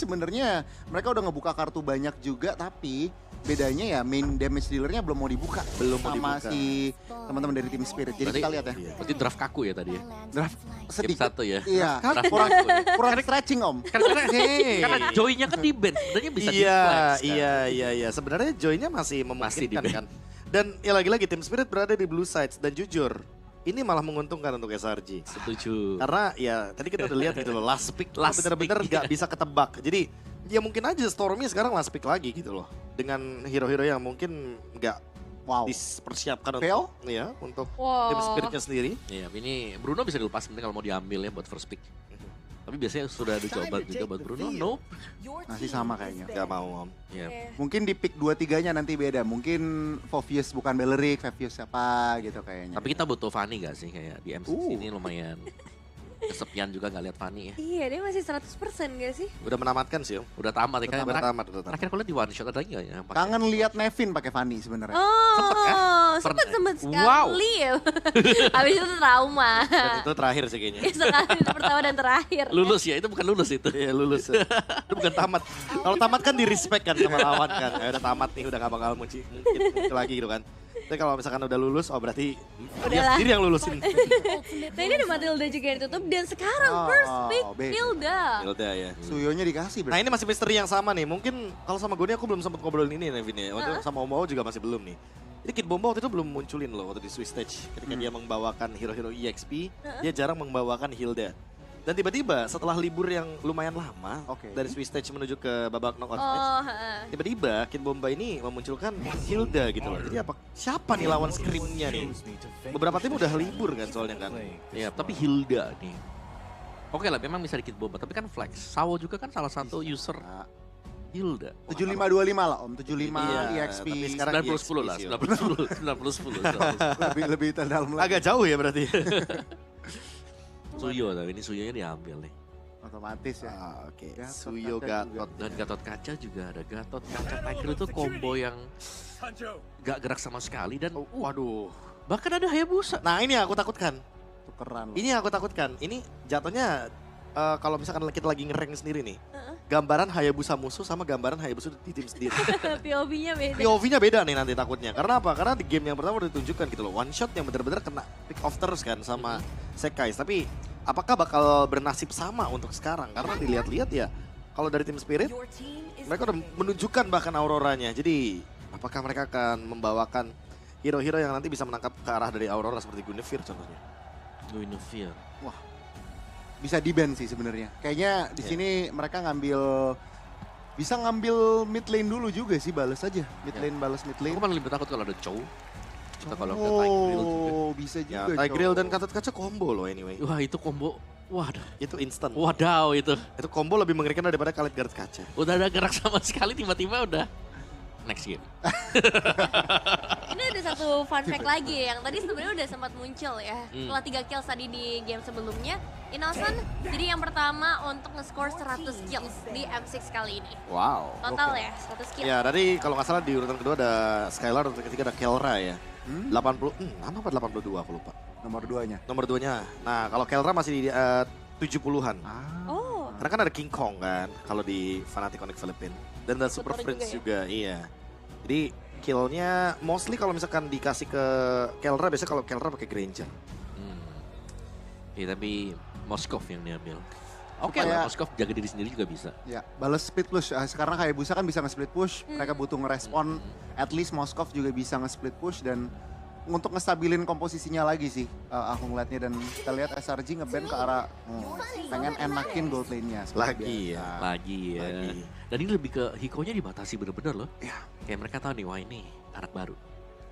Sebenarnya mereka udah ngebuka kartu banyak juga, tapi bedanya ya main damage dealernya belum mau dibuka. Belum mau sama dibuka. si teman-teman dari tim Spirit. Jadi kita lihat ya. Berarti draft kaku ya tadi ya? Draft Game sedikit. 1 ya? Iya, Draft kurang, kaku ya? kurang stretching om. Karena joy-nya kan di band, sebenarnya bisa Iya, di-flex kan. iya. Sebenarnya Joy-nya masih Masih di memungkinkan kan. Dan ya lagi-lagi tim Spirit berada di blue sides dan jujur ini malah menguntungkan untuk SRG. Setuju. Karena ya tadi kita udah lihat gitu loh, last pick Last bener-bener pick, gak iya. bisa ketebak. Jadi ya mungkin aja Stormy sekarang last pick lagi gitu loh. Dengan hero-hero yang mungkin gak Wow. dipersiapkan Fail? untuk Wow. tim Spiritnya sendiri. Iya, ini Bruno bisa dilepas penting kalau mau diambil ya buat first pick. Tapi biasanya sudah ada jawaban juga buat Bruno. Nope. Masih sama kayaknya. Gak mau om. Ya. Mungkin di pick 2-3-nya nanti beda. Mungkin Fovius bukan Beleric, Fovius siapa gitu kayaknya. Tapi kita butuh Fanny gak sih kayak di MCC ini lumayan kesepian juga gak lihat Fanny ya. Iya, dia masih 100% gak sih? Udah menamatkan sih om. Udah tamat ya kan. Udah tamat. Terakhir kalau di one shot ada lagi gak ya? yang pakai? Kangen lihat Nevin pakai Fanny sebenarnya. Sempet kan? Oh, Pernah. sempet Wow. sekali ya. Habis itu trauma. Dan itu terakhir sih kayaknya. Sekali itu pertama dan terakhir. Lulus ya, itu bukan lulus itu. Iya lulus. Itu bukan tamat. Kalau tamat kan di respect kan sama lawan kan. Ya udah tamat nih, udah gak bakal mungkin lagi gitu kan. Tapi kalau misalkan udah lulus, oh berarti dia Udahlah. sendiri yang lulusin. Nah ini ada Matilda juga yang ditutup dan sekarang first pick beda. Hilda. Udah ya. Suyonya dikasih Nah berarti. ini masih misteri yang sama nih. Mungkin kalau sama Goni aku belum sempat ngobrolin ini Nevin ya. Waktu sama Omo juga masih belum nih. Jadi Kid Bomba waktu itu belum munculin loh waktu di Swiss Stage. Ketika dia membawakan hero-hero EXP, dia jarang membawakan Hilda. Dan tiba-tiba setelah libur yang lumayan lama Oke. dari Swiss Stage menuju ke babak knockout match, Oh, heeh. tiba-tiba Kid Bomba ini memunculkan Hilda gitu loh. Jadi siapa nih lawan scrimnya nih? Beberapa tim udah libur kan soalnya kan. Ya, tapi Hilda nih. Oke lah, memang bisa dikit bomba, tapi kan flex. Sawo juga kan salah satu user Hilda. 7525 lah om, 75 Iya, EXP. tapi sekarang 90-10 lah, EXP, 90-10, 90-10. lebih terdalam lagi. agak jauh ya berarti. Suyo, tapi ini Suyonya diambil nih. Otomatis ya. Oke. Gatot Suyo kaca Gatot. Dan Gatot Kaca juga ada. Gatot Kaca Tiger itu combo yang gak gerak sama sekali dan Waduh. bahkan ada Hayabusa. Nah ini yang aku takutkan. Tukeran. Ini yang aku takutkan. Ini jatuhnya kalau misalkan kita lagi ngerank sendiri nih. Gambaran Hayabusa musuh sama gambaran Hayabusa di tim sendiri. POV-nya beda. POV-nya beda nih nanti takutnya. Karena apa? Karena di game yang pertama udah ditunjukkan gitu loh. One shot yang benar-benar kena pick off terus kan sama Sekais. Tapi apakah bakal bernasib sama untuk sekarang? Karena dilihat-lihat ya. Kalau dari tim Spirit, mereka udah menunjukkan bahkan auroranya. Jadi apakah mereka akan membawakan hero-hero yang nanti bisa menangkap ke arah dari Aurora seperti Guinevere contohnya? Guinevere. Bisa di-ban sih sebenarnya. Kayaknya di sini mereka bisa ngambil mid lane dulu juga sih, bales aja. Mid lane balas mid lane. Aku malah lebih takut kalau ada Chow. Kita kalau ke Tigreal juga. Oh, bisa Ya, juga. Tigreal Cok. dan Gatot Kaca combo loh anyway. Wah itu combo, waduh. Itu instant. Wadaw itu. Itu combo lebih mengerikan daripada Khalid Gatot Kaca. Udah ada gerak sama sekali tiba-tiba udah. Next game. Ini ada satu fun fact lagi yang tadi sebenarnya udah sempat muncul ya. Hmm. Setelah 3 kills tadi di game sebelumnya, Innocent jadi yang pertama untuk nge-score 100 kills di M6 kali ini. Wow. Total ya, 100 kills. Ya tadi kalau nggak salah di urutan kedua ada Skylar, urutan ketiga ada Kelra ya. 80, apa 82 aku lupa. Nomor 2-nya. Nomor 2-nya. Nah kalau Kelra masih di 70-an. Oh, Karena kan ada King Kong kan kalau di Fnatic Connect Philippines. Dan ada Super Super Prince juga juga, iya. Jadi killnya mostly kalau misalkan dikasih ke Kelra, biasanya kalau Kelra pakai Granger. Iya tapi Moskov yang diambil. Oke Supaya- lah, Moskov jaga diri sendiri juga bisa. Ya, balas split push. Sekarang kayak Busa kan bisa nge-split push. Mereka butuh ngerespon. At least Moskov juga bisa nge-split push dan untuk ngestabilin komposisinya lagi sih aku ngeliatnya. Dan kita lihat SRG nge-ban ke arah pengen enakin gold lane-nya. seperti Lagi biasa. ya. Lagi ya. Lagi. Dan ini lebih ke Hikonya dibatasi bener-bener loh. Iya. Kayak mereka tahu nih, wah ini anak baru.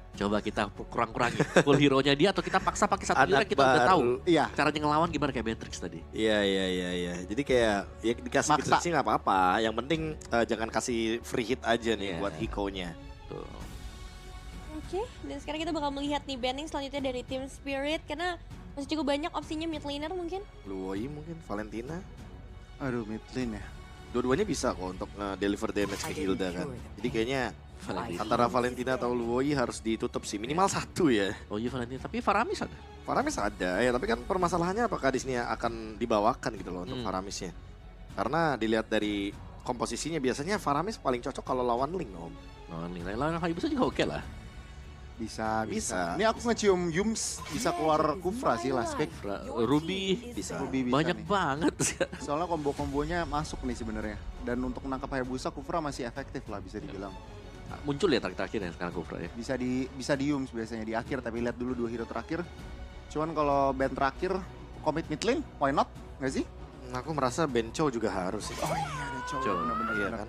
Coba kita kurang-kurangin full hero-nya dia atau kita paksa pakai satu hero Anak yang kita udah tahu. baru. Iya. Caranya ngelawan gimana kayak Matrix tadi. Iya. Jadi kayak ya dikasih Maksa. gitu sih nggak apa-apa. Yang penting jangan kasih free hit aja nih Iya. buat Hiko-nya. Tuh. oke. Dan sekarang kita bakal melihat nih banning selanjutnya dari Team Spirit karena masih cukup banyak opsinya mid laner mungkin. Luoi mungkin, Valentina. Aduh, mid lane ya. Dua-duanya bisa kok untuk deliver damage ke Hilda kan. Jadi kayaknya Valentina. antara Valentina atau Luoi harus ditutup sih. Minimal satu ya. Oh iya Valentina, tapi Faramis ada. Faramis ada ya, tapi kan permasalahannya apakah di sini akan dibawakan gitu loh untuk Faramisnya. Karena dilihat dari komposisinya biasanya Faramis paling cocok kalau lawan Link, Om. Oh, nih lawan Hayabusa juga oke lah. Bisa. Bisa. Ini aku ngecium Yums bisa keluar Kufra sih last pick. Ruby Bisa. Ruby bisa banyak nih. banget. Soalnya kombo-kombonya masuk nih sebenarnya. Dan untuk menangkap Hayabusa, Kufra masih efektif lah bisa dibilang. Muncul ya terakhir ya sekarang Kufra ya. Bisa di Yums biasanya di akhir, tapi lihat dulu 2 hero terakhir. Cuman kalau band terakhir commit mid lane, why not? Nggak sih? Aku merasa Ben Chow juga harus sih. Oh iya ada Chow. Chow. Benar-benar. Iya kan?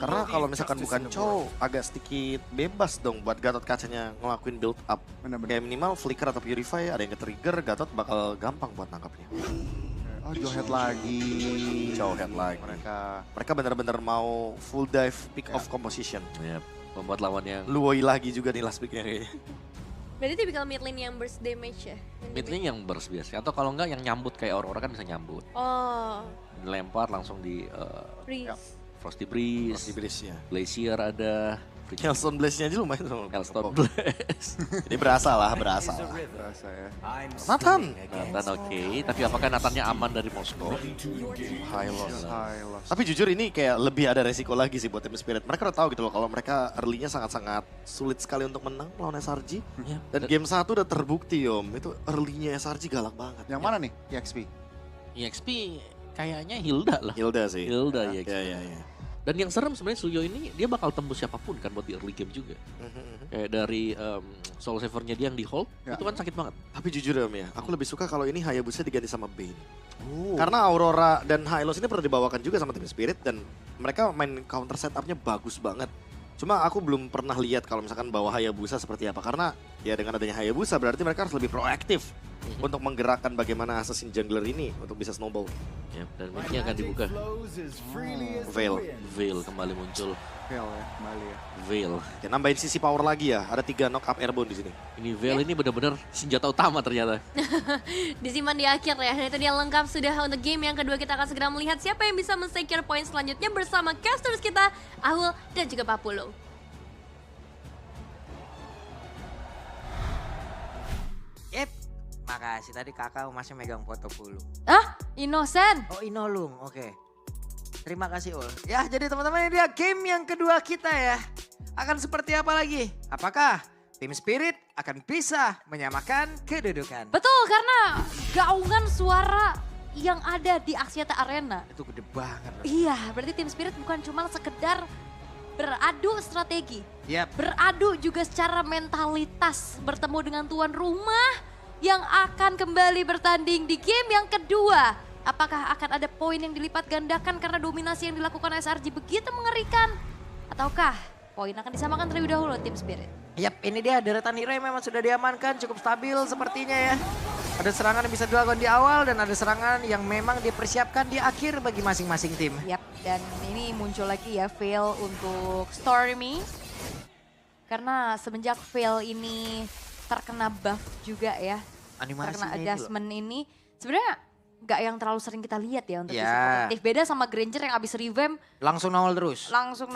Karena kalau misalkan bukan Chow, agak sedikit bebas dong buat Gatot kacanya ngelakuin build up. Benar-benar. Kayak minimal Flicker atau Purify ada yang ke-trigger, Gatot bakal gampang buat nangkapnya. Oh Jowhead lagi. Jowhead lagi. Mereka benar-benar mau full dive pick off composition. Ya, membuat lawan yang Luoi lagi juga nih last picknya kayaknya. Berarti tipikal mid lane yang burst damage ya? mid lane yang burst biasa. Atau kalau enggak yang nyambut kayak Aurora kan bisa nyambut. Oh, Dilempar langsung di freeze. Frosty Breeze, Frosty Breeze ya. Glacier ada. Hellstone Blaze-nya aja lumayan sama. Hellstone Blast. Jadi berasa lah. Berasa ya. Nathan. Nathan oke, tapi apakah Nathannya aman dari Moskow? High loss. High loss. Tapi jujur ini kayak lebih ada resiko lagi sih buat tim Spirit. Mereka udah tahu gitu loh kalau mereka early-nya sangat-sangat sulit sekali untuk menang melawan SRG. Ya, Dan game 1 udah terbukti Om, itu early-nya SRG galak banget. Yang mana nih? EXP. EXP kayaknya Hilda lah. Hilda sih. Hilda EXP. Ya. Dan yang serem sebenarnya Suyo ini dia bakal tembus siapapun kan buat di early game juga. Kayak dari Soul Saver-nya dia yang di hold, Ya. itu kan sakit banget. Tapi jujur Om ya, aku lebih suka kalau ini Hayabusa diganti sama Bane. Karena Aurora dan Hylos ini pernah dibawakan juga sama tim Spirit dan mereka main counter setupnya bagus banget. Cuma aku belum pernah lihat kalau misalkan bawa Hayabusa seperti apa. Karena ya dengan adanya Hayabusa berarti mereka harus lebih proaktif untuk menggerakkan bagaimana assassin jungler ini untuk bisa snowball. Ya, dan mic-nya akan dibuka. Veil. Veil kembali muncul. Fail ya, kembali ya. Veil. Ya, nambahin sisi power lagi ya. Ada 3 knock up airborne di sini. Ini Veil ini benar-benar senjata utama ternyata. Disimpan di akhir ya. Dan itu dia lengkap sudah untuk game yang kedua. Kita akan segera melihat siapa yang bisa men-secure poin selanjutnya bersama casters kita, Ahul dan juga Papulo. Makasih, tadi kakak masih megang foto Pulu. Ah, Innocent. Oh Inolung, oke. Terima kasih Ul. Ya jadi teman-teman ini dia game yang kedua kita ya. Akan seperti apa lagi? Apakah tim Spirit akan bisa menyamakan kedudukan? Betul, karena gaungan suara yang ada di Axiata Arena. Itu gede banget. Iya, berarti tim Spirit bukan cuma sekedar beradu strategi. Yap. Beradu juga secara mentalitas, bertemu dengan tuan rumah yang akan kembali bertanding di game yang kedua. Apakah akan ada poin yang dilipat gandakan karena dominasi yang dilakukan SRG begitu mengerikan? Ataukah poin akan disamakan terlebih dahulu tim Spirit? Yap, ini dia deretan hero yang memang sudah diamankan, cukup stabil sepertinya ya. Ada serangan yang bisa dilakukan di awal dan ada serangan yang memang dipersiapkan di akhir bagi masing-masing tim. Yap, dan ini muncul lagi ya fail untuk Stormy. Karena semenjak fail ini terkena buff juga ya. Animasinya Terkena ini loh. adjustment ini. Sebenarnya nggak yang terlalu sering kita lihat ya untuk Ya. visi kolektif. Beda sama Granger yang abis revamp Langsung nongol terus. langsung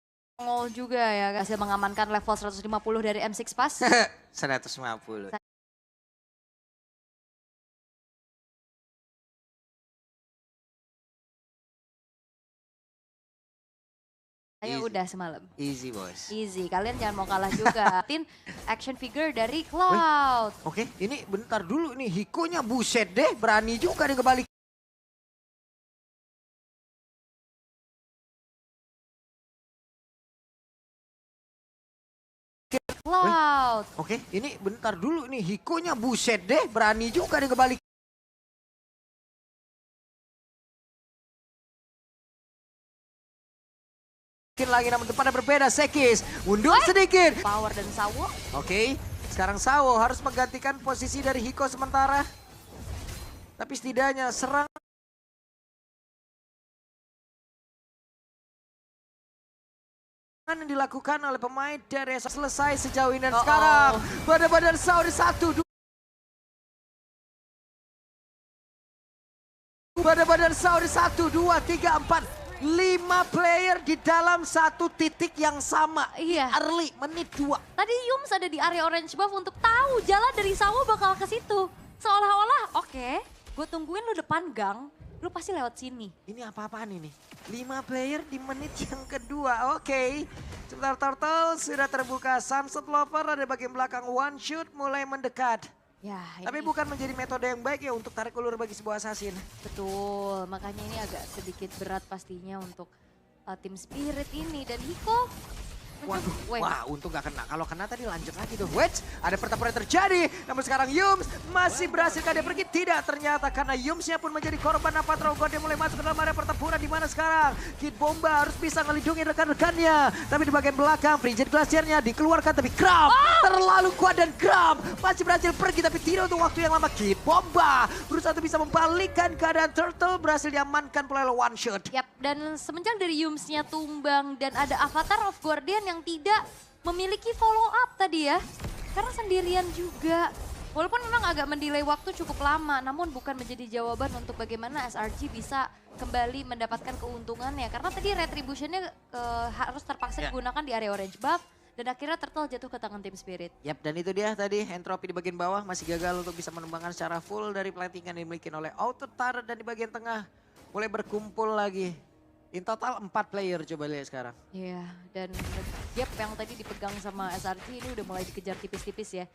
nongol juga ya. Hasil mengamankan level 150 dari M6 Pass. 150. Saya Easy. udah semalam. Easy bos. Easy, kalian jangan mau kalah juga. Tin action figure dari Cloud. Oke, ini bentar dulu nih Hikonya buset deh, berani juga nih kebalik. Cloud. Oke, ini bentar dulu nih Hikonya buset deh, berani juga nih kebalik. Mungkin lagi namun tempatnya berbeda, Sekis mundur sedikit. Power dan Sawo. Oke, sekarang Sawo harus menggantikan posisi dari Hiko sementara. Tapi setidaknya serang yang dilakukan oleh pemain dari selesai sejauh ini dan sekarang badan-badan Sawo di 1, 2. Benar-benar Saudi 1, 2, 3, 4, 5 player di dalam satu titik yang sama. Iya. Early, menit 2. Tadi Yums ada di area orange buff untuk tahu jalan dari Sawo bakal ke situ. Seolah-olah oke, gue tungguin lu depan gang, lu pasti lewat sini. Ini apa-apaan ini? 5 player di menit yang kedua, oke. Sebentar Turtle sudah terbuka, Sunset Lover ada bagian belakang, one shoot mulai mendekat. Ya, Tapi ini bukan menjadi metode yang baik ya untuk tarik ulur bagi sebuah assassin. betul. Makanya ini agak sedikit berat pastinya untuk tim Spirit ini. Dan Hiko, Waduh, Wait. wah untung gak kena. Kalau kena tadi lanjut lagi tuh. Wait, ada pertempuran yang terjadi. Namun sekarang Yums masih berhasil dia pergi. Tidak, ternyata karena Yumsnya pun menjadi korban apa God dia mulai masuk ke dalam area pertempuran. Di mana sekarang Kid Bomba harus bisa ngelindungi rekan-rekannya. Tapi di bagian belakang Frigid Glaciernya dikeluarkan. Tapi Kram terlalu kuat dan Kram masih berhasil pergi. Tapi tidak untuk waktu yang lama. Kid Bomba berusaha untuk bisa membalikkan keadaan Turtle. Berhasil diamankan oleh one shot. yap, dan semenjak dari Yumsnya tumbang dan ada Avatar of Guardian yang tidak memiliki follow up tadi ya. Karena sendirian juga. Walaupun memang agak mendelay waktu cukup lama, namun bukan menjadi jawaban untuk bagaimana SRG bisa kembali mendapatkan keuntungannya. Karena tadi retributionnya harus terpaksa digunakan di area orange buff. Dan akhirnya Turtle jatuh ke tangan tim Spirit. Yap, dan itu dia tadi entropy di bagian bawah masih gagal untuk bisa menumbangkan secara full dari plantingan yang dimiliki oleh Auto Turret, dan di bagian tengah mulai berkumpul lagi. In total 4 player, coba lihat sekarang. Iya, dan gap yang tadi dipegang sama SRG ini udah mulai dikejar tipis-tipis ya.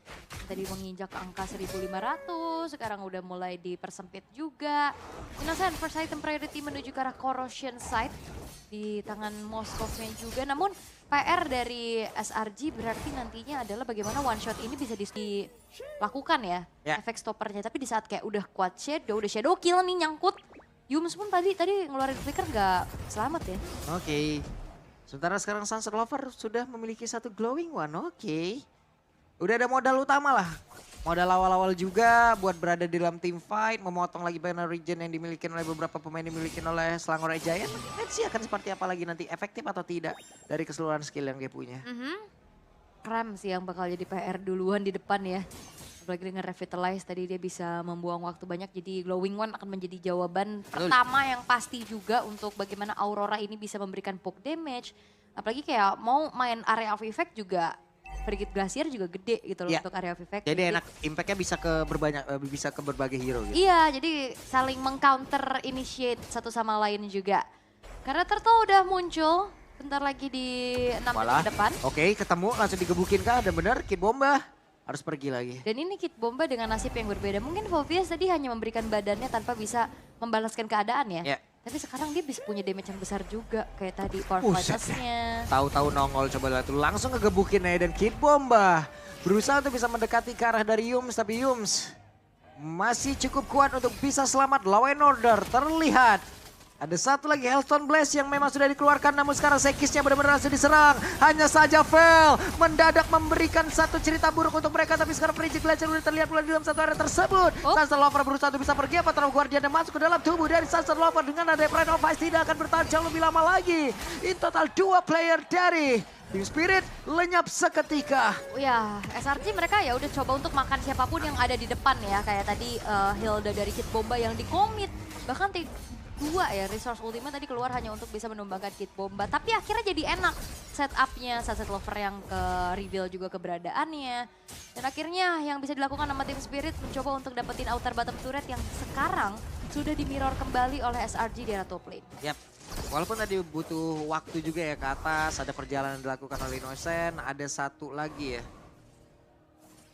Tadi menginjak angka 1.500, sekarang udah mulai dipersempit juga. Innocent first item priority menuju ke arah corrosion site di tangan Moskovnya juga. Namun PR dari SRG berarti nantinya adalah bagaimana one shot ini bisa dilakukan ya, efek stoppernya. Tapi di saat kayak udah quad shadow, udah shadow kill nih nyangkut. Yums pun tadi ngeluarin flicker gak selamat ya. Oke. Sementara sekarang Sunset Lover sudah memiliki satu glowing one, oke. Udah ada modal utama lah. Modal awal-awal juga buat berada di dalam team fight, memotong lagi banner region yang dimiliki oleh beberapa pemain dimiliki oleh Selangor Giant. Let's see akan seperti apa lagi nanti, efektif atau tidak dari keseluruhan skill yang dia punya. Kram sih yang bakal jadi PR duluan di depan ya. Apalagi dengan Revitalize tadi dia bisa membuang waktu banyak, jadi Glowing One akan menjadi jawaban pertama yang pasti juga untuk bagaimana Aurora ini bisa memberikan poke damage. Apalagi kayak mau main area of effect juga, Frigid Glacier juga gede gitu loh untuk area of effect. Jadi enak, impactnya bisa ke berbagai hero gitu. Iya, jadi saling meng-counter initiate satu sama lain juga. Karena Turtle udah muncul bentar lagi di 6 menit ke depan. Oke, ketemu langsung digebukin kah? Dan bener Kid Bomba harus pergi lagi. Dan ini Kid Bomba dengan nasib yang berbeda. Mungkin Phobias tadi hanya memberikan badannya tanpa bisa membalaskan keadaan ya. Tapi sekarang dia bisa punya damage yang besar juga. Kayak tadi power fighters-nya. Tahu-tahu nongol, coba lihat tuh langsung ngegebukin aja. Dan Kid Bomba berusaha untuk bisa mendekati ke arah dari Yums. Tapi Yums masih cukup kuat untuk bisa selamat. Law and Order terlihat. Ada satu lagi Hellstone Blast yang memang sudah dikeluarkan, namun sekarang Sekisnya benar-benar langsung diserang. Hanya saja Vel mendadak memberikan satu cerita buruk untuk mereka, tapi sekarang Frigid Glacier sudah terlihat mulai di dalam satu area tersebut. Sunset Lover berusaha untuk bisa pergi, apa terlalu Guardian yang masuk ke dalam tubuh dari Sunset Lover dengan ada Pride of Ice tidak akan bertahan jauh lebih lama lagi. In total 2 player dari Team Spirit lenyap seketika. Ya, SRG mereka ya udah coba untuk makan siapapun yang ada di depan ya. Kayak tadi Hilda dari Kid Bomba yang dikomit. Bahkan 2 ya, resource ultimate tadi keluar hanya untuk bisa menumbangkan Kid Bomba. Tapi akhirnya jadi enak setupnya, Sunset Lover yang ke reveal juga keberadaannya. Dan akhirnya yang bisa dilakukan sama Team Spirit mencoba untuk dapetin outer bottom turret yang sekarang sudah di mirror kembali oleh SRG di area top lane. Yap, walaupun tadi butuh waktu juga ya ke atas, ada perjalanan dilakukan oleh Innocent, ada satu lagi ya.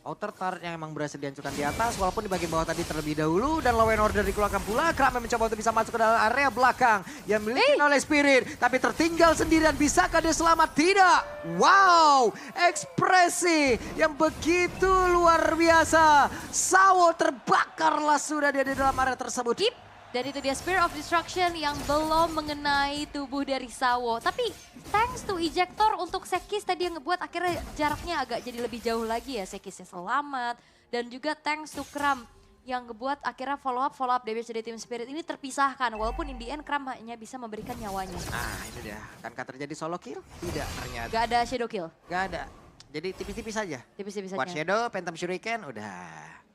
Outer turret yang emang berhasil dihancurkan di atas, walaupun di bagian bawah tadi terlebih dahulu. Dan Law and Order dikeluarkan pula, Kram mencoba untuk bisa masuk ke dalam area belakang yang dimiliki oleh Spirit. Tapi tertinggal sendirian, bisakah dia selamat? Tidak. Wow, ekspresi yang begitu luar biasa. Sawo terbakarlah sudah dia di dalam area tersebut. Dan itu dia Spear of Destruction yang belum mengenai tubuh dari Sawo. Tapi thanks to ejector untuk Sekis tadi yang ngebuat akhirnya jaraknya agak jadi lebih jauh lagi ya. Sekisnya selamat. Dan juga thanks to Kram yang ngebuat akhirnya follow up damage dari Team Spirit ini terpisahkan. Walaupun in the end Kram hanya bisa memberikan nyawanya. Nah ini dia, akankah terjadi solo kill? Tidak ternyata. Gak ada shadow kill. Gak ada. Jadi tipis-tipis saja. Tipis-tipis Buat saja. Shadow, Phantom Shuriken, udah.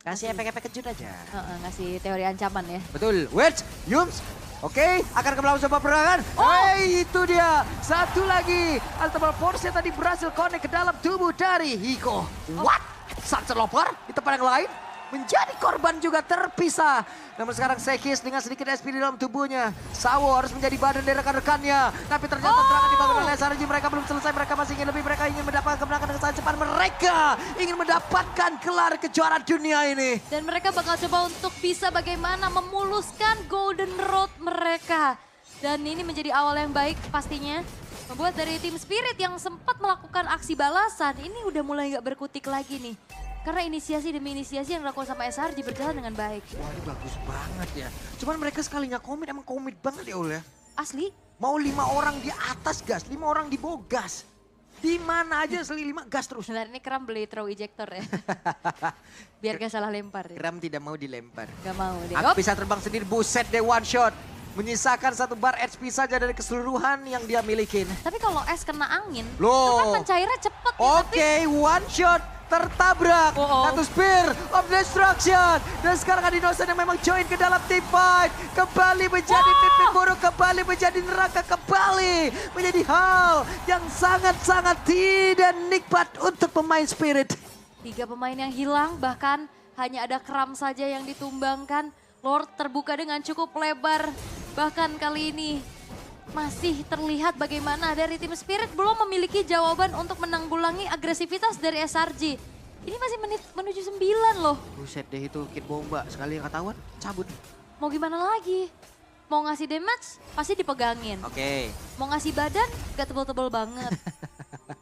Kasih efek-efek kejut aja. Ngasih teori ancaman ya. Betul. Wait, Yums. Oke, akan kembali coba perangan. Hey, itu dia. Satu lagi. Ultimate Force tadi berhasil connect ke dalam tubuh dari Hiko. What? Sunset Loper di tempat yang lain menjadi korban juga terpisah. Namun sekarang Sekis dengan sedikit SP di dalam tubuhnya. Sawo harus menjadi badan dari rekan-rekannya. Tapi ternyata serangan dibangun oleh SRG. Mereka belum selesai, mereka masih ingin lebih. Mereka ingin mendapatkan kemenangan dengan sangat cepat. Mereka ingin mendapatkan gelar kejuaraan dunia ini. Dan mereka bakal coba untuk bisa bagaimana memuluskan Golden Road mereka. Dan ini menjadi awal yang baik pastinya. Membuat dari tim Spirit yang sempat melakukan aksi balasan, ini udah mulai gak berkutik lagi nih. Karena inisiasi demi inisiasi yang dilakukan sama SRG berjalan dengan baik. Wah, ini bagus banget ya. Cuman mereka sekalinya komit, emang komit banget ya Ul ya. Asli, Mau 5 orang di atas gas, 5 orang di bawah gas. Di mana aja seli 5 gas terus. sebenarnya ini Kram beli throw ejector ya. Biar gak salah lempar ya. Kram tidak mau dilempar. Gak mau deh. Aku bisa terbang sendiri, buset deh one shot. Menyisakan 1 bar HP saja dari keseluruhan yang dia milikin. Tapi kalau es kena angin, Loh. itu kan pencairnya cepet nih. Oke, one shot tertabrak. Satu Spear of Destruction. Dan sekarang Adinosen yang memang join ke dalam team fight. Kembali menjadi pimpin buruk, kembali menjadi neraka, kembali menjadi hal yang sangat-sangat tidak nikmat untuk pemain Spirit. 3 pemain yang hilang, bahkan hanya ada Kram saja yang ditumbangkan. Lord terbuka dengan cukup lebar. Bahkan kali ini masih terlihat bagaimana dari tim Spirit belum memiliki jawaban untuk menanggulangi agresivitas dari SRG. Ini masih menit menuju 9 loh. Buset deh itu Kid Bomba, sekali ketahuan cabut. Mau gimana lagi? Mau ngasih damage, pasti dipegangin. Oke. Mau ngasih badan, gak tebel-tebel banget.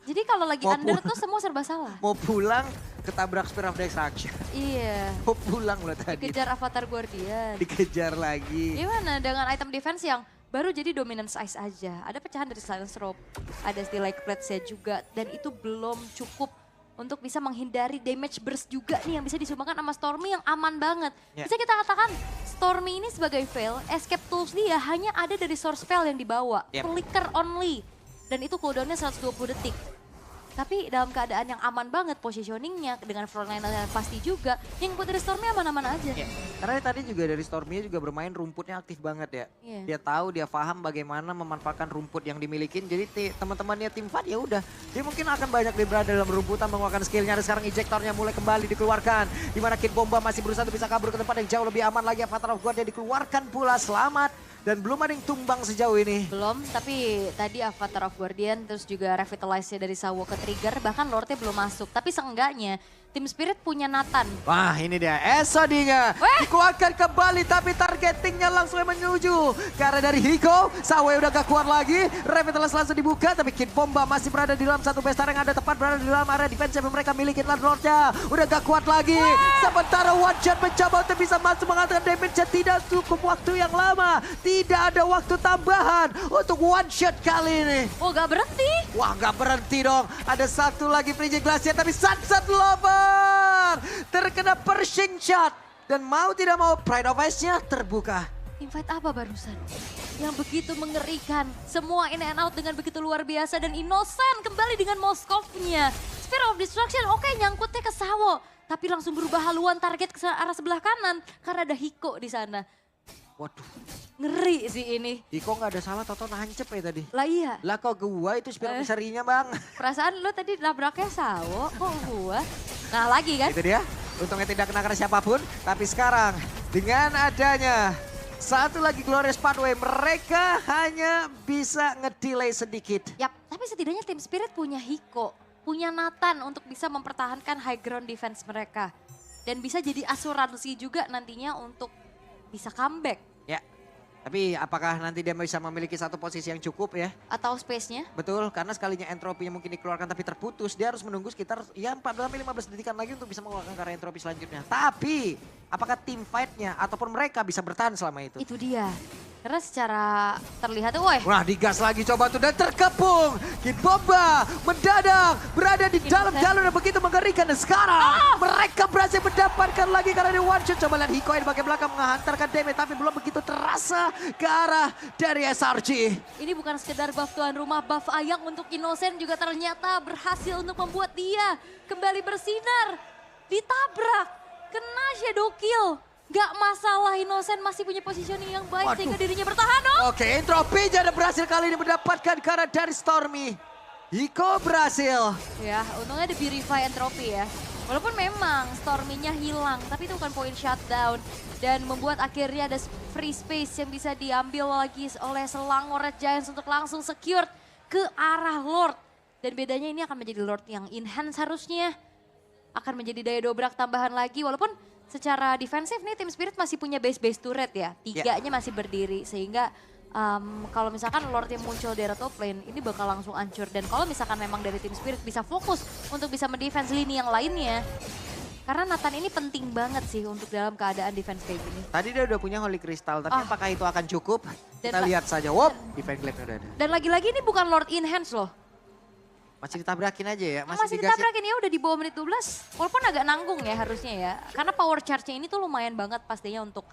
Jadi kalau lagi Mau under pulang. tuh semua serba salah. Mau pulang ketabrak Spear of Destruction. Iya, Mau pulang loh tadi. kejar Avatar Guardian. Dikejar lagi. Gimana dengan item defense yang baru jadi dominance ice aja. Ada pecahan dari silence rope, ada steel like plates juga. Dan itu belum cukup untuk bisa menghindari damage burst juga nih yang bisa disumbangkan sama Stormy yang aman banget. Ya. Bisa kita katakan Stormy ini sebagai fail, escape tools dia hanya ada dari source spell yang dibawa. Yep. Flicker only. Dan itu cooldownnya 120 detik. Tapi dalam keadaan yang aman banget positioningnya dengan frontline yang pasti juga, yang buat dari Stormy aman-aman aja. Ya, karena tadi juga dari Stormy juga bermain rumputnya aktif banget ya. Iya. Dia tahu, dia paham bagaimana memanfaatkan rumput yang dimilikin. Jadi teman-temannya tim Fight ya udah, dia mungkin akan banyak berada dalam rumputan mengeluarkan skillnya. Dan sekarang ejectornya mulai kembali dikeluarkan. Dimana Kid Bomba masih berusaha untuk bisa kabur ke tempat yang jauh lebih aman lagi. Avatar of God dia dikeluarkan pula, selamat. Dan belum ada yang tumbang sejauh ini. Belum, tapi tadi Avatar of Guardian terus juga revitalize-nya dari Sawo ke trigger, bahkan Lordnya belum masuk. Tapi seenggaknya tim Spirit punya Nathan. Wah ini dia, Esodinya dikeluarkan kembali tapi targetingnya langsung menuju ke arah dari Hiko. Sawe udah gak kuat lagi, Revitalize langsung dibuka tapi Kid Bomba masih berada di dalam satu bestar yang ada tepat berada di dalam area defense yang mereka miliki. Lordnya udah gak kuat lagi. Sementara One Shot mencoba untuk bisa masuk mengatakan damage tidak cukup waktu yang lama. Tidak ada waktu tambahan untuk One Shot kali ini. Oh gak berhenti? Wah gak berhenti dong. Ada satu lagi Frigid Glacier tapi Sunset Lover terkena Pershing Shot. Dan mau tidak mau Pride of Ice-nya terbuka. Invite apa barusan? Yang begitu mengerikan. Semua in and out dengan begitu luar biasa dan Innocent kembali dengan Moskov-nya. Spear of Destruction oke nyangkutnya ke Sawo. Tapi langsung berubah haluan target ke arah sebelah kanan. Karena ada Hiko di sana. Waduh, Ngeri sih ini. Iko gak ada salah, Toto nancep ya tadi. Lah iya, Lah kok gua itu Spear of Deserinya bang. perasaan lo tadi nabraknya Sawo, kok gua? Nah lagi kan? Itu dia, untungnya tidak kena karena siapapun. Tapi sekarang dengan adanya satu lagi Glorious Pathway, mereka hanya bisa ngedelay sedikit. Yap, tapi setidaknya tim Spirit punya Hiko, punya Nathan untuk bisa mempertahankan high ground defense mereka. Dan bisa jadi asuransi juga nantinya untuk bisa comeback. Ya, tapi apakah nanti dia bisa memiliki satu posisi yang cukup ya? Atau space-nya. Betul, karena sekalinya entropinya mungkin dikeluarkan tapi terputus, dia harus menunggu sekitar ya 14-15 detikan lagi untuk bisa mengeluarkan karya entropi selanjutnya. Tapi, apakah tim fight-nya ataupun mereka bisa bertahan selama itu? Itu dia. Karena secara terlihat, woi. Wah digas lagi coba tuh dan terkepung. Kid Bomba mendadak berada di dalam jalur yang begitu mengerikan. Dan sekarang mereka berhasil mendapatkan lagi karena di one shot. Coba lihat Hiko yang bagian belakang menghantarkan damage tapi belum begitu terasa ke arah dari SRG. Ini bukan sekedar buff tuan rumah, buff ayang untuk Innocent juga ternyata berhasil untuk membuat dia kembali bersinar. Ditabrak. Kena shadow kill. Gak masalah, Innocent masih punya positioning yang baik Waduh. sehingga dirinya bertahan dong. Oke, Entropy jadi berhasil kali ini mendapatkan karena dari Stormy. Hiko berhasil. Ya, untungnya ada Purify Entropy ya. Walaupun memang Stormy-nya hilang, tapi itu bukan point shutdown. Dan membuat akhirnya ada free space yang bisa diambil lagi oleh Selangor Red Giants untuk langsung secure ke arah Lord. Dan bedanya ini akan menjadi Lord yang enhance harusnya. Akan menjadi daya dobrak tambahan lagi, walaupun secara defensif nih Team Spirit masih punya base turret ya. Tiganya masih berdiri, sehingga kalau misalkan Lord yang muncul di top lane, ini bakal langsung hancur. Dan kalau misalkan memang dari Team Spirit bisa fokus untuk bisa mendefense lini yang lainnya. Karena Nathan ini penting banget sih untuk dalam keadaan defense kayak gini. Tadi dia udah punya Holy Crystal, tapi apakah itu akan cukup? Dan Kita lihat saja. Wop, defense glaive-nya udah ada. Dan lagi-lagi ini bukan Lord Enhance loh. Masih ditabrakin aja ya? Masih digasin. ditabrakin ya, udah di bawah menit 12. Walaupun agak nanggung ya harusnya ya. Karena power charge-nya ini tuh lumayan banget pastinya untuk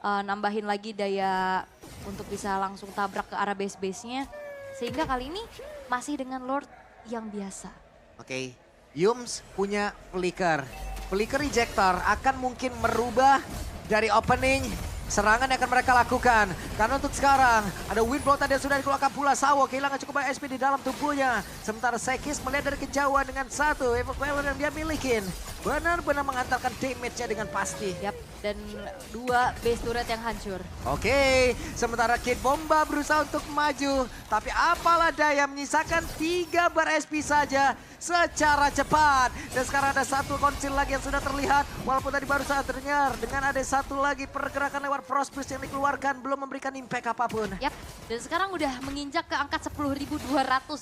nambahin lagi daya untuk bisa langsung tabrak ke arah base-base-nya. Sehingga kali ini masih dengan Lord yang biasa. Oke, Yums punya Flicker. Flicker Ejector akan mungkin merubah dari opening serangan yang akan mereka lakukan. Karena untuk sekarang ada Wind Blow tadi yang sudah dikeluarkan pula. Sawo kehilangan cukup banyak SP di dalam tubuhnya. Sementara Sekis melihat dari kejauhan dengan satu Evoque yang dia milikin. Benar-benar mengantarkan damage-nya dengan pasti. Yap, dan 2 base turret yang hancur. Oke, sementara Kid Bomba berusaha untuk maju. Tapi apalah daya menyisakan 3 bar SP saja secara cepat. Dan sekarang ada satu konsil lagi yang sudah terlihat. Walaupun tadi baru saja terdengar dengan ada satu lagi pergerakan lewat Frost Burst yang dikeluarkan. Belum memberikan impact apapun. Yap, dan sekarang udah menginjak ke angka 10.200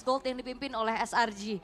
gold yang dipimpin oleh SRG.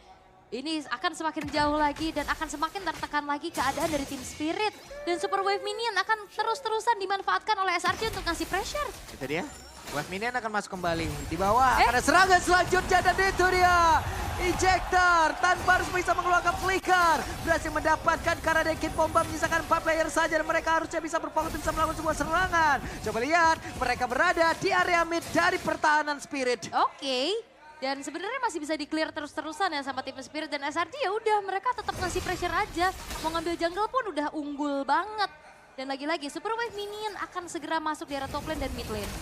Ini akan semakin jauh lagi dan akan semakin tertekan lagi keadaan dari Team Spirit. Dan Super Wave Minion akan terus-terusan dimanfaatkan oleh SRG untuk ngasih pressure. Itu dia. Wave Minion akan masuk kembali. Di bawah akan ada serangan selanjutnya dan itu dia. Ejector tanpa harus bisa mengeluarkan flicker. Berhasil mendapatkan karena Kid Bomba menyisakan 4 player saja dan mereka harusnya bisa berfokus bisa melakukan sebuah serangan. Coba lihat, mereka berada di area mid dari pertahanan Spirit. Oke. Dan sebenarnya masih bisa di-clear terus-terusan ya sama Team Spirit dan SRG, ya udah mereka tetap ngasih pressure aja. Mau ngambil jungle pun udah unggul banget. Dan lagi-lagi Super Wave Minion akan segera masuk di area top lane dan mid lane.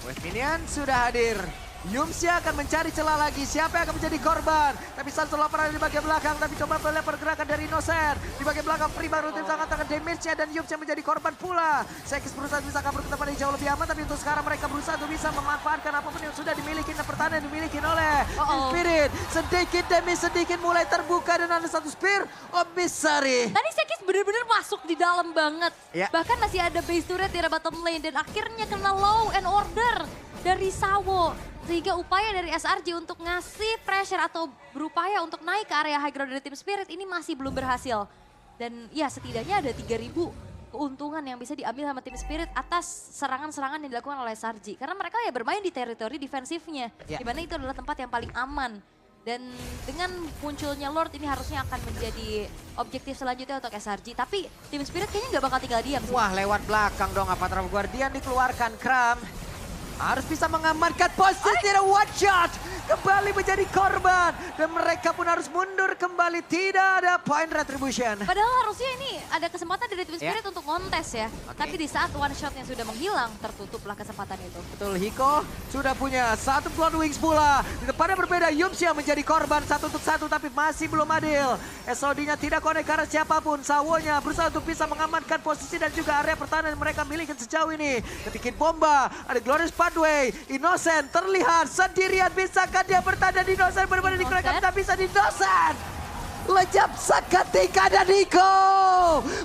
Wave Minion sudah hadir. Yumsya akan mencari celah lagi. Siapa yang akan menjadi korban? Tapi Sanso Lapar ada di bagian belakang. Tapi coba melihat pergerakan dari Innocent. Di bagian belakang Prima rutin sangat akan damage-nya. Dan Yumsya menjadi korban pula. Sekis berusaha bisa kabur ke tempat yang jauh lebih aman. Tapi untuk sekarang mereka berusaha untuk bisa memanfaatkan apapun yang sudah dimiliki. Dan pertahanan yang dimiliki oleh Spirit. Sedikit demi sedikit mulai terbuka. Dan ada satu spear. Obisari. Tadi Sekis bener-bener masuk di dalam banget. Ya. Bahkan masih ada base turret di bottom lane. Dan akhirnya kena low and order dari Sawo. Sehingga upaya dari SRG untuk ngasih pressure atau berupaya untuk naik ke area high ground dari Team Spirit ini masih belum berhasil. Dan ya setidaknya ada 3.000 keuntungan yang bisa diambil sama Team Spirit atas serangan-serangan yang dilakukan oleh SRG. Karena mereka ya bermain di teritori defensifnya. Ya. Dimana itu adalah tempat yang paling aman. Dan dengan munculnya Lord ini harusnya akan menjadi objektif selanjutnya untuk SRG. Tapi Team Spirit kayaknya nggak bakal tinggal diam sih. Wah, lewat belakang dong Avatar Guardian dikeluarkan. Kram harus bisa mengamankan posisi dan one shot. Kembali menjadi korban. Dan mereka pun harus mundur kembali. Tidak ada point retribution. Padahal harusnya ini ada kesempatan dari Team Spirit Ya. untuk kontes ya. Oke. Tapi di saat one shotnya sudah menghilang, tertutuplah kesempatan itu. Betul, Hiko sudah punya satu Blood Wings pula. Di depannya berbeda, Yumsya menjadi korban 1 untuk 1 tapi masih belum adil. SOD-nya tidak connect karena siapapun. Sawonya berusaha untuk bisa mengamankan posisi dan juga area pertahanan yang mereka miliki sejauh ini. Ketika Bomba, ada Glorious Pathway, Innocent terlihat sendirian. Bisakah dia bertahan di Innocent? Benar-benar dikeluarkan, tak bisa di Innocent. Lejap seketika dan Hiko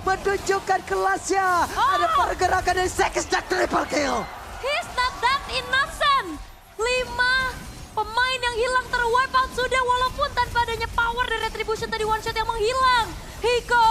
menunjukkan kelasnya. Ada pergerakan dari Sekis dan triple kill. He's not that innocent. 5 pemain yang hilang terwipe out sudah walaupun tanpa adanya power dari retribution tadi one shot yang menghilang. Hiko,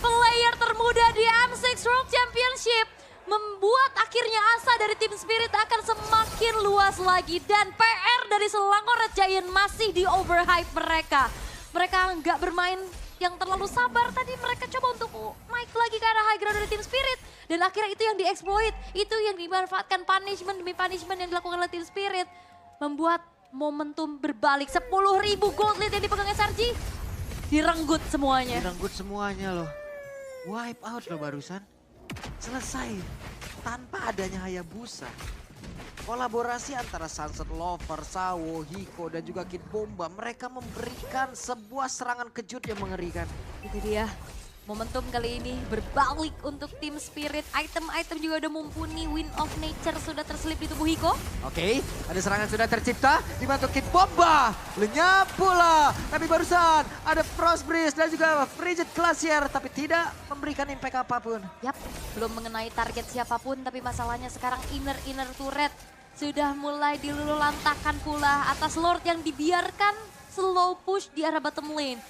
player termuda di M6 World Championship, membuat akhirnya asa dari Team Spirit akan semakin luas lagi. Dan PR dari Selangor Red Giant masih di overhype mereka. Mereka nggak bermain yang terlalu sabar. Tadi mereka coba untuk naik lagi ke arah high ground dari Team Spirit. Dan akhirnya itu yang dieksploit. Itu yang dimanfaatkan punishment demi punishment yang dilakukan oleh Team Spirit. Membuat momentum berbalik. 10.000 gold lead yang dipegang SRG. Direnggut semuanya. Direnggut semuanya loh. Wipe out loh barusan. Selesai tanpa adanya Hayabusa. Kolaborasi antara Sunset Lover, Sawo, Hiko dan juga Kid Bomba. Mereka memberikan sebuah serangan kejut yang mengerikan. Itu dia. Momentum kali ini berbalik untuk tim Spirit. Item-item juga udah mumpuni. Wind of Nature sudah terselip di tubuh Hiko. Oke, ada serangan sudah tercipta. Dibantu Kid Bomba. Lenyap pula. Tapi barusan ada Frost Breeze dan juga Frigid Glacier. Tapi tidak memberikan impact apapun. Yap, belum mengenai target siapapun. Tapi masalahnya sekarang inner turret sudah mulai dilululantakan pula atas Lord yang dibiarkan slow push di arah bottom lane.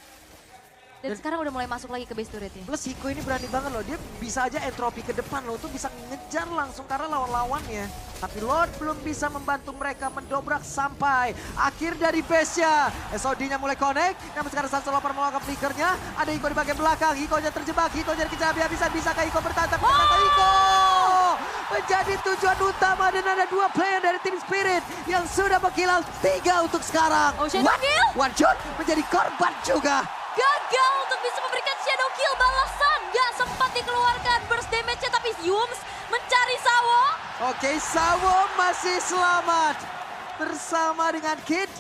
Dan sekarang udah mulai masuk lagi ke base turretnya. Plus Hiko ini berani banget loh, dia bisa aja entropi ke depan loh, tuh bisa ngejar langsung karena lawan-lawannya. Tapi Lord belum bisa membantu mereka mendobrak sampai akhir dari base-nya. SOD-nya mulai connect, namun sekarang Sunset Lover melakukan flickernya. Ada Hiko di bagian belakang, Hiko-nya terjebak, Hiko-nya dikejar habis-habisan. Bisakah Hiko bertahan? Tapi ternyata Hiko menjadi tujuan utama dan ada 2 player dari tim Spirit yang sudah mengkilau 3 untuk sekarang. Shadow Kill? One shot menjadi korban juga. Gagal untuk bisa memberikan Shadow Kill balasan. Gak sempat dikeluarkan burst damage-nya tapi Yums mencari Sawo. Oke, Sawo masih selamat bersama dengan Kid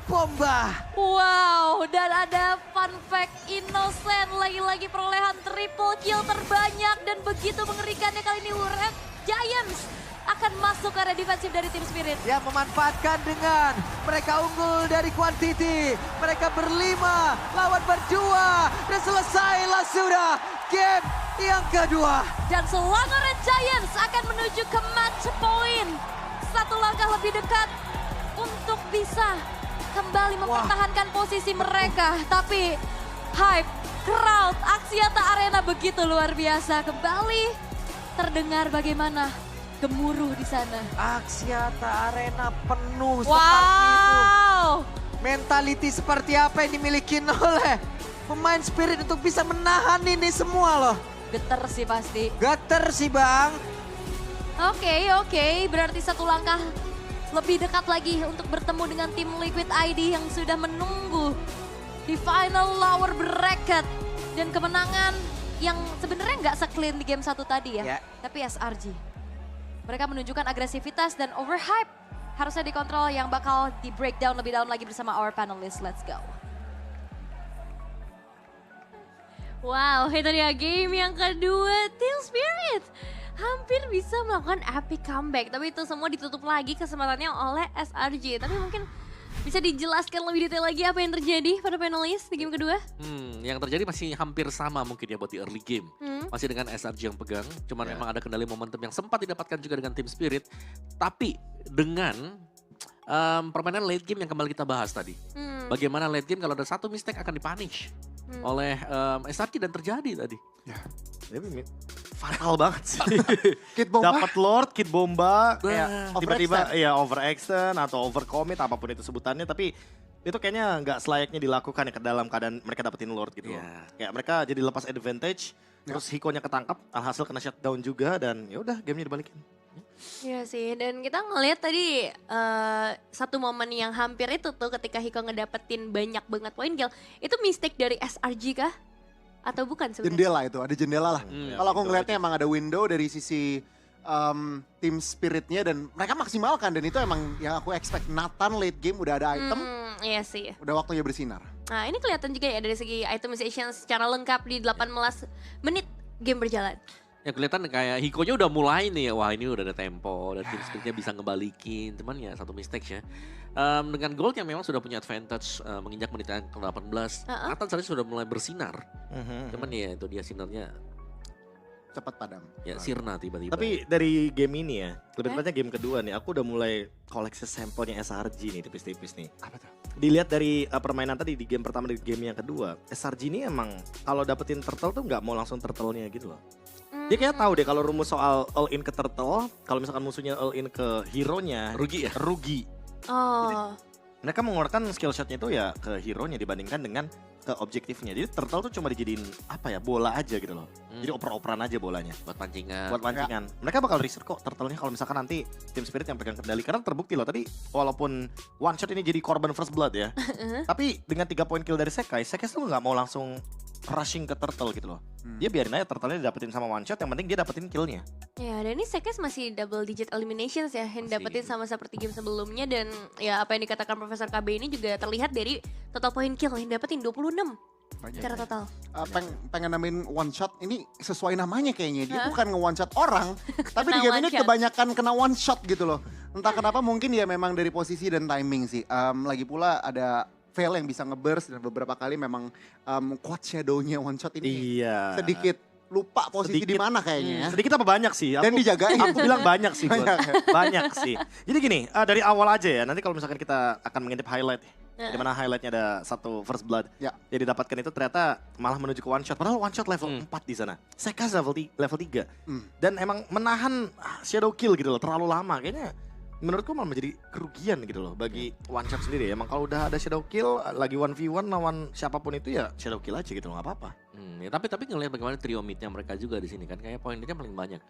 Bomba. Wow, dan ada fun fact Innocent. Lagi-lagi perolehan triple kill terbanyak dan begitu mengerikannya kali ini Red Giants akan masuk ke area defensif dari tim Spirit. Yang memanfaatkan dengan mereka unggul dari quantity. Mereka berlima lawan berdua. Dan selesailah sudah game yang kedua. Dan Selangor Red Giants akan menuju ke match point. 1 langkah lebih dekat untuk bisa kembali mempertahankan posisi mereka. Tapi hype, crowd, Axiata Arena begitu luar biasa. Kembali terdengar bagaimana gemuruh di sana. Axiata Arena penuh seperti itu. Mentality seperti apa yang dimiliki oleh pemain Spirit untuk bisa menahan ini semua loh. Geter sih pasti. Geter sih bang. Oke. Berarti 1 langkah lebih dekat lagi untuk bertemu dengan tim Liquid ID yang sudah menunggu di final lower bracket. Dan kemenangan yang sebenarnya nggak se-clean di game 1 tadi ya. Tapi SRG. Mereka menunjukkan agresivitas dan overhype. Harusnya dikontrol yang bakal di breakdown lebih dalam lagi bersama our panelists. Let's go. Wow, itu dia game yang kedua Team Spirit. Hampir bisa melakukan epic comeback. Tapi itu semua ditutup lagi kesempatannya oleh SRG. Tapi mungkin bisa dijelaskan lebih detail lagi apa yang terjadi pada panelis di game kedua? Yang terjadi masih hampir sama mungkin ya buat di early game. Masih dengan SRG yang pegang. Cuman memang ada kendali momentum yang sempat didapatkan juga dengan tim Spirit. Tapi dengan permainan late game yang kembali kita bahas tadi. Bagaimana late game kalau ada 1 mistake akan dipunish oleh SRG dan terjadi tadi. Ya, ini fatal banget sih. Kid Bomba. Dapat Lord, Kid Bomba, kayak tiba-tiba Overextend. ya overextend atau overcommit apapun itu sebutannya, tapi itu kayaknya nggak selayaknya dilakukan ya ke dalam keadaan mereka dapetin Lord gitu. Kayak mereka jadi lepas advantage, terus Hiko-nya ketangkap, alhasil kena shutdown juga dan ya udah gamenya dibalikin. Iya sih, dan kita ngelihat tadi satu momen yang hampir itu tuh ketika Hiko ngedapetin banyak banget poin kill, itu mistake dari SRG kah? Atau bukan sebenarnya? Jendela itu, ada jendela lah. Kalau aku window ngelihatnya emang ada window dari sisi tim Spiritnya dan mereka maksimalkan. Dan itu emang yang aku expect. Nathan late game udah ada item, Iya sih. udah waktunya bersinar. Nah ini kelihatan juga ya dari segi itemization secara lengkap di 18 menit game berjalan. Ya kelihatan kayak Hiko-nya udah mulai nih, wah ini udah ada tempo dan tim Spirit-nya bisa ngebalikin. Cuman ya 1 mistake ya. Dengan Gold yang memang sudah punya advantage menginjak menit yang ke-18. Nathan seharusnya sudah mulai bersinar. Cuman ya itu dia sinarnya Cepat padam. ya sirna tiba-tiba. Tapi dari game ini ya, lebih tepatnya game kedua nih, aku udah mulai koleksi sampelnya SRG nih tipis-tipis nih. Apa tuh? Dilihat dari permainan tadi di game pertama dan game yang kedua, SRG ini emang kalau dapetin turtle tuh nggak mau langsung turtle-nya gitu loh. Dia kayak tahu deh kalau rumus soal all in ke turtle, kalau misalkan musuhnya all in ke hero-nya, rugi ya? rugi. Oh. Mereka mengeluarkan skill shot-nya itu ya ke hero-nya dibandingkan dengan ke objektifnya. Jadi turtle tuh cuma dijadiin apa ya, bola aja gitu loh. Jadi oper-operan aja bolanya. Buat pancingan. Buat pancingan. Mereka bakal riset kok turtle-nya kalau misalkan nanti tim Spirit yang pegang kendali. Karena terbukti loh tadi walaupun one shot ini jadi korban first blood ya. Tapi dengan 3 poin kill dari Sekai tuh nggak mau langsung rushing ke turtle gitu loh. Dia biarin aja turtle-nya didapetin sama one shot, yang penting dia dapetin kill-nya. Ya, dan ini Sekes masih double digit eliminations ya yang Masih. dapetin sama seperti game sebelumnya, dan ya apa yang dikatakan Profesor KB ini juga terlihat dari total point kill yang dapetin 26 Banyak. secara total. Pengen namain one shot ini sesuai namanya kayaknya. Dia Hah? bukan nge-one shot orang, tapi di Kena game one ini shot. kebanyakan kena one shot gitu loh. Entah kenapa mungkin ya memang dari posisi dan timing sih. Lagi pula ada Veil yang bisa nge-burst dan beberapa kali memang quad shadow-nya one shot ini Iya. sedikit lupa posisi di Sedikit. mana kayaknya ya. Sedikit apa banyak sih? Dan dijagain. Aku bilang banyak sih. Gon. Banyak ya? Banyak sih. Jadi gini, dari awal aja ya. Nanti kalau misalkan kita akan mengintip highlight. Nah. Di mana highlightnya ada satu first blood. Ya. Yang didapatkan itu ternyata malah menuju ke one shot. Padahal one shot level 4 di sana. Sekas level 3. Dan emang menahan shadow kill gitu loh. Terlalu lama. Kayaknya menurutku malah menjadi kerugian gitu loh bagi one shot sendiri. Emang kalau udah ada shadow kill lagi 1v1 lawan siapapun itu ya shadow kill aja gitu loh, nggak apa-apa. Ya, tapi ngelihat bagaimana trio midnya mereka juga di sini kan, kayak poinnya paling banyak.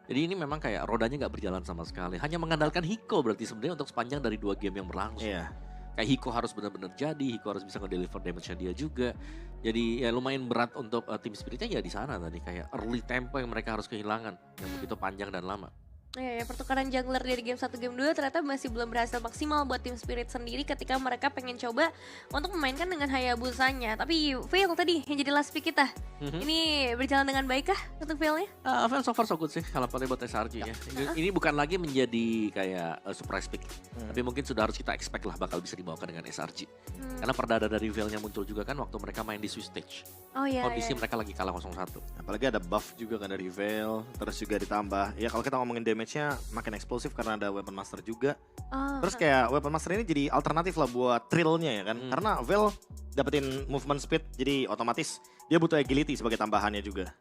Jadi ini memang kayak rodanya nggak berjalan sama sekali. Hanya mengandalkan Hiko berarti sebenarnya untuk sepanjang dari 2 game yang berlangsung. Iya. Kayak Hiko harus benar-benar jadi, Hiko harus bisa nge-deliver damage-nya dia juga. Jadi ya lumayan berat untuk tim spiritnya ya di sana tadi, kayak early tempo yang mereka harus kehilangan yang begitu panjang dan lama. Ya, pertukaran jungler dari game 1 game 2 ternyata masih belum berhasil maksimal buat tim Spirit sendiri ketika mereka pengen coba untuk memainkan dengan Hayabusanya. Tapi Veil tadi yang jadi last pick kita, ini berjalan dengan baik kah untuk Veilnya? Veil so far so good sih kalau pakai buat SRG ya. Ini bukan lagi menjadi kayak surprise pick. Tapi mungkin sudah harus kita expect lah bakal bisa dibawakan dengan SRG. Karena perdana dari Veilnya muncul juga kan waktu mereka main di Swiss Stage. Oh iya. Kondisi mereka lagi kalah 0-1. Apalagi ada buff juga kan dari Veil, terus juga ditambah. Ya kalau kita ngomongin damage-nya makin eksplosif karena ada Weapon Master juga. Oh, Terus kayak Weapon Master ini jadi alternatif lah buat Trill-nya ya kan. Karena Veil dapetin movement speed, jadi otomatis dia butuh agility sebagai tambahannya juga.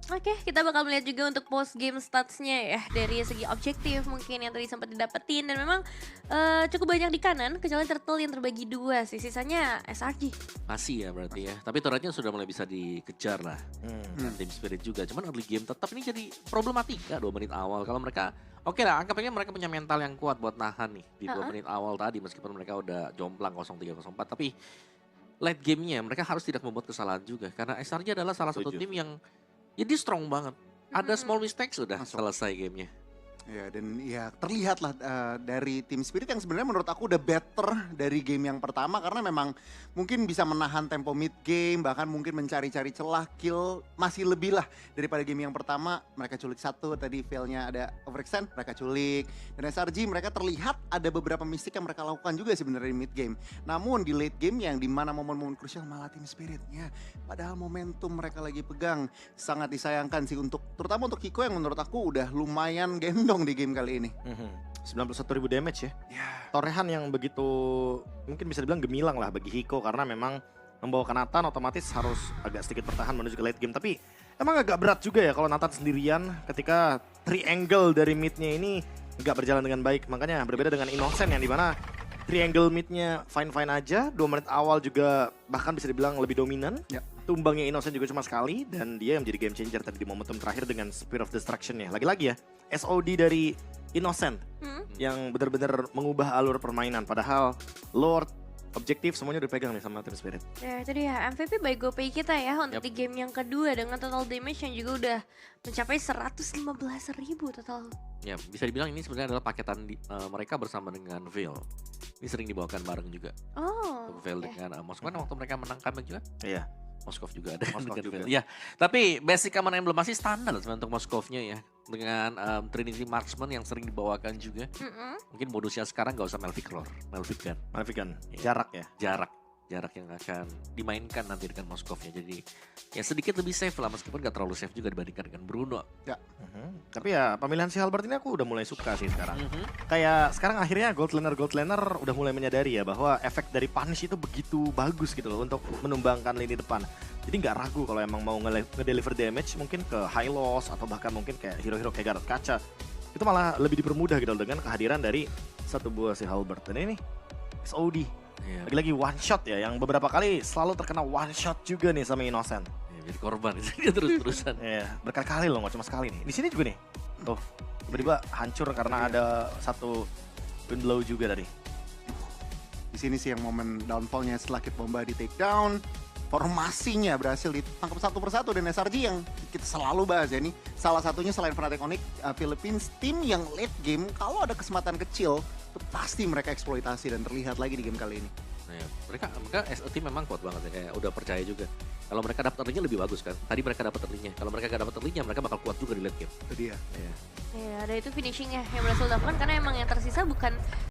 Oke, kita bakal melihat juga untuk post game statsnya ya, dari segi objektif mungkin yang tadi sempat didapetin, dan memang cukup banyak di kanan kecuali Turtle yang terbagi 2 sih, sisanya SRG. Masih ya berarti ya. Tapi turretnya sudah mulai bisa dikejar lah. Dan Team Spirit juga. Cuman early game tetap ini jadi problematika 2 menit awal. Kalau mereka, oke lah anggapnya mereka punya mental yang kuat buat nahan nih di 2 menit awal tadi. Meskipun mereka udah jomplang 0-3-0-4. Tapi late gamenya mereka harus tidak membuat kesalahan juga. Karena SRG adalah salah satu Setuju. tim yang ya dia strong banget. Ada small mistake sudah Masuk. selesai gamenya. Ya, dan ya terlihat lah dari tim Spirit yang sebenarnya menurut aku udah better dari game yang pertama, karena memang mungkin bisa menahan tempo mid game, bahkan mungkin mencari-cari celah kill masih lebih lah daripada game yang pertama. Mereka culik 1, tadi failnya ada overextend, mereka culik. Dan SRG mereka terlihat ada beberapa mistake yang mereka lakukan juga sebenarnya di mid game. Namun di late game yang dimana momen-momen krusial malah tim Spiritnya, padahal momentum mereka lagi pegang, sangat disayangkan sih terutama untuk Hiko yang menurut aku udah lumayan gendong di game kali ini. 91.000 damage ya. Ya, Torehan yang begitu mungkin bisa dibilang gemilang lah bagi Hiko, karena memang membawakan Nathan otomatis harus agak sedikit bertahan menuju ke late game. Tapi emang agak berat juga ya kalau Nathan sendirian ketika triangle dari midnya ini nggak berjalan dengan baik. Makanya berbeda dengan Innocent yang dimana triangle midnya fine-fine aja. 2 menit awal juga bahkan bisa dibilang lebih dominan. Ya. Tumbangnya Innocent juga cuma sekali, dan dia yang menjadi game changer tadi di momentum terakhir dengan Spear of Destruction-nya. Lagi-lagi ya, SOD dari Innocent yang benar-benar mengubah alur permainan. Padahal Lord, objektif semuanya udah dipegang nih sama Team Spirit. Ya itu dia MVP by GoPay kita ya untuk di game yang kedua dengan total damage yang juga udah mencapai 115.000 total. Ya bisa dibilang ini sebenarnya adalah paketan mereka bersama dengan Veil. Ini sering dibawakan bareng juga. Oh. Untuk Veil dengan Moskov kan waktu mereka menang comeback juga. Iya. Moskov juga ada Moskov dengan juga. Veil. Ya, tapi basic Command Emblem masih standar sebenarnya untuk Moskovnya ya. Dengan Trinity Marksman yang sering dibawakan juga. Mungkin modusnya sekarang nggak usah Melvic Roar, Melvic Gun. Malefican, Iya. jarak ya. Jarak yang akan dimainkan nanti dengan Moskovnya. Jadi ya sedikit lebih safe lah, meskipun gak terlalu safe juga dibandingkan dengan Bruno. Tapi ya pemilihan si Halbert ini aku udah mulai suka sih sekarang. Kayak sekarang akhirnya Gold Laner udah mulai menyadari ya bahwa efek dari punish itu begitu bagus gitu loh untuk menumbangkan lini depan. Jadi nggak ragu kalau emang mau ngedeliver damage mungkin ke high loss atau bahkan mungkin kayak hero-hero kayak Garot Kaca. Itu malah lebih dipermudah gitu loh dengan kehadiran dari satu buah si Halbert. Dan ini SOD. Iya, Lagi-lagi one shot ya, yang beberapa kali selalu terkena one shot juga nih sama Innocent. ya, jadi korban dia terus-terusan. Iya, berkali-kali loh, nggak cuma sekali nih. Di sini juga nih, tuh tiba-tiba hancur karena ada satu wind blow juga tadi. di sini sih yang momen downfallnya setelah Kid Bomba di take down. formasinya berhasil ditangkap satu persatu dan SRG yang kita selalu bahas ya, ini salah satunya selain Fnatic Onyx, Philippines tim yang late game kalau ada kesempatan kecil itu pasti mereka eksploitasi dan terlihat lagi di game kali ini. Nah, ya, mereka as a team memang kuat banget ya, kayak udah percaya juga. Kalau mereka dapat early-nya lebih bagus kan. Tadi mereka dapat early-nya. Kalau mereka gak dapat early-nya, mereka bakal kuat juga di late game. Itu dia. Iya. Ya, ada itu finishingnya yang berhasil dilakukan karena emang yang tersisa bukan